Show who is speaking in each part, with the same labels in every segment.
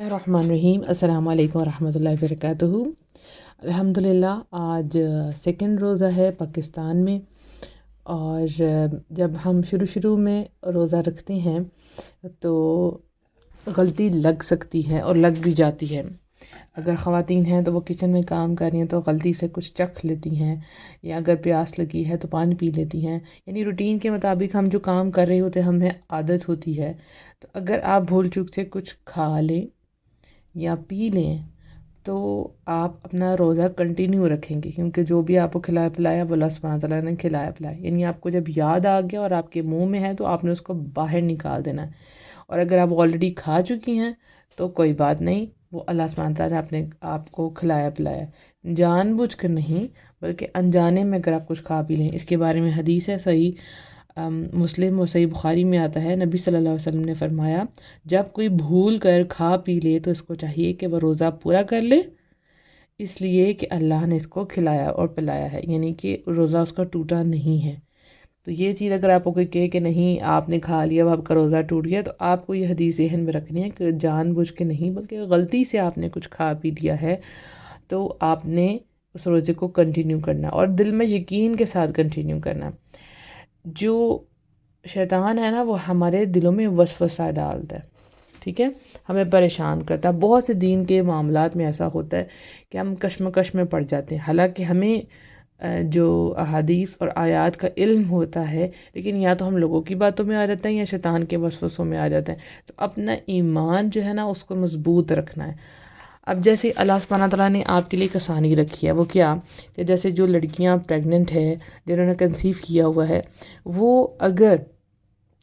Speaker 1: الرحمن الرحیم، السلام علیکم ورحمۃ اللہ وبرکاتہ۔ الحمدللہ آج سیکنڈ روزہ ہے پاکستان میں، اور جب ہم شروع میں روزہ رکھتے ہیں تو غلطی لگ سکتی ہے اور لگ بھی جاتی ہے۔ اگر خواتین ہیں تو وہ کچن میں کام کر رہی ہیں تو غلطی سے کچھ چکھ لیتی ہیں، یا اگر پیاس لگی ہے تو پانی پی لیتی ہیں، یعنی روٹین کے مطابق ہم جو کام کر رہے ہوتے ہیں ہمیں عادت ہوتی ہے، تو اگر آپ بھول چوک سے کچھ کھا لیں یا پی لیں تو آپ اپنا روزہ کنٹینیو رکھیں گے، کیونکہ جو بھی آپ کو کھلایا پلایا وہ اللہ سبحانہ تعالیٰ نے کھلایا پلایا، یعنی آپ کو جب یاد آ گیا اور آپ کے منہ میں ہے تو آپ نے اس کو باہر نکال دینا ہے۔ اور اگر آپ آلریڈی کھا چکی ہیں تو کوئی بات نہیں، وہ اللہ سبحانہ تعالیٰ نے آپ کو کھلایا پلایا، جان بوجھ کر نہیں بلکہ انجانے میں اگر آپ کچھ کھا پی لیں۔ اس کے بارے میں حدیث ہے، صحیح مسلم و صحیح بخاری میں آتا ہے، نبی صلی اللہ علیہ وسلم نے فرمایا جب کوئی بھول کر کھا پی لے تو اس کو چاہیے کہ وہ روزہ پورا کر لے، اس لیے کہ اللہ نے اس کو کھلایا اور پلایا ہے، یعنی کہ روزہ اس کا ٹوٹا نہیں ہے۔ تو یہ چیز اگر آپ کو کوئی کہے کہ نہیں آپ نے کھا لیا اب آپ کا روزہ ٹوٹ گیا، تو آپ کو یہ حدیث ذہن میں رکھنی ہے کہ جان بوجھ کے نہیں بلکہ غلطی سے آپ نے کچھ کھا پی لیا ہے تو آپ نے اس روزے کو کنٹینیو کرنا اور دل میں یقین کے ساتھ کنٹینیو کرنا۔ جو شیطان ہے نا وہ ہمارے دلوں میں وسوسہ ڈالتا ہے، ٹھیک ہے، ہمیں پریشان کرتا ہے۔ بہت سے دین کے معاملات میں ایسا ہوتا ہے کہ ہم کشمکش میں پڑ جاتے ہیں، حالانکہ ہمیں جو احادیث اور آیات کا علم ہوتا ہے، لیکن یا تو ہم لوگوں کی باتوں میں آ جاتا ہے یا شیطان کے وسوسوں میں آ جاتا ہے۔ تو اپنا ایمان جو ہے نا اس کو مضبوط رکھنا ہے۔ اب جیسے اللہ سبحانہ تعالیٰ نے آپ کے لیے ایک آسانی رکھی ہے، وہ کیا کہ جیسے جو لڑکیاں پریگننٹ ہے، جنہوں نے کنسیو کیا ہوا ہے، وہ اگر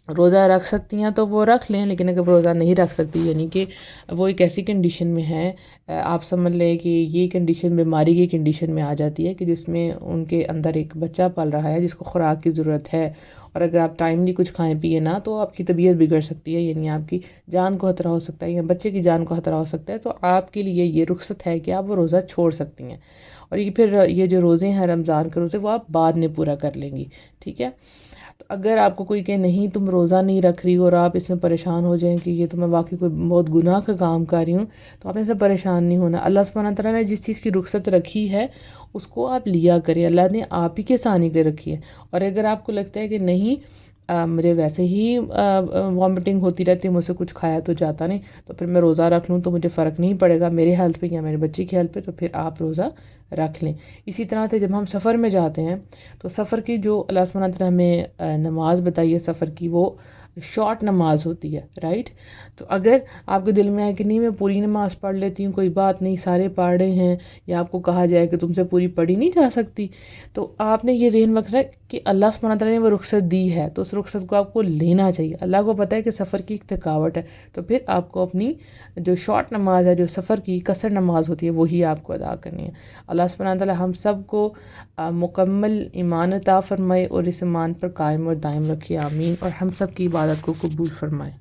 Speaker 1: روزہ رکھ سکتی ہیں تو وہ رکھ لیں، لیکن اگر وہ روزہ نہیں رکھ سکتی، یعنی کہ وہ ایک ایسی کنڈیشن میں ہے، آپ سمجھ لیں کہ یہ کنڈیشن بیماری کی کنڈیشن میں آ جاتی ہے کہ جس میں ان کے اندر ایک بچہ پل رہا ہے جس کو خوراک کی ضرورت ہے، اور اگر آپ ٹائملی کچھ کھائیں پیے نا تو آپ کی طبیعت بگڑ سکتی ہے، یعنی آپ کی جان کو خطرہ ہو سکتا ہے یا بچے کی جان کو خطرہ ہو سکتا ہے، تو آپ کے لیے یہ رخصت ہے کہ آپ وہ روزہ چھوڑ سکتی ہیں، اور یہ پھر یہ جو روزے ہیں رمضان کے روزے وہ آپ بعد میں پورا کر لیں گی، ٹھیک ہے۔ تو اگر آپ کو کوئی کہ نہیں تم روزہ نہیں رکھ رہی اور آپ اس میں پریشان ہو جائیں کہ یہ تو میں واقعی کوئی بہت گناہ کا کام کر رہی ہوں، تو آپ نے سے پریشان نہیں ہونا۔ اللہ سبحانہ تعالیٰ نے جس چیز کی رخصت رکھی ہے اس کو آپ لیا کریں، اللہ نے آپ ہی کے آسانی کے رکھی ہے۔ اور اگر آپ کو لگتا ہے کہ نہیں مجھے ویسے ہی وامٹنگ ہوتی رہتی ہے، مجھ سے کچھ کھایا تو جاتا نہیں، تو پھر میں روزہ رکھ لوں تو مجھے فرق نہیں پڑے گا میرے ہیلتھ پہ یا میرے بچے کی ہیلتھ پہ، تو پھر آپ روزہ رکھ لیں۔ اسی طرح سے جب ہم سفر میں جاتے ہیں تو سفر کی جو اللہ سبحانہ تعالیٰ ہمیں نماز بتائی ہے سفر کی، وہ شارٹ نماز ہوتی ہے، رائٹ۔ تو اگر آپ کے دل میں ہے کہ نہیں میں پوری نماز پڑھ لیتی ہوں، کوئی بات نہیں سارے پڑھ رہے ہیں، یا آپ کو کہا جائے کہ تم سے پوری پڑھی نہیں جا سکتی، تو آپ نے یہ ذہن رکھنا ہے کہ اللہ سبحانہ تعالیٰ نے وہ رخصت دی ہے تو اس رخصت کو آپ کو لینا چاہیے۔ اللہ کو پتہ ہے کہ سفر کی ایک تھکاوٹ ہے، تو پھر آپ کو اپنی جو شارٹ نماز ہے، جو سفر کی قصر نماز ہوتی ہے، وہی آپ کو ادا کرنی ہے۔ اللہ سبحانہ تعالیٰ ہم سب کو مکمل ایمان عطا فرمائے اور اس ایمان پر قائم اور دائم رکھے، آمین، اور ہم سب کی عبادت کو قبول فرمائے۔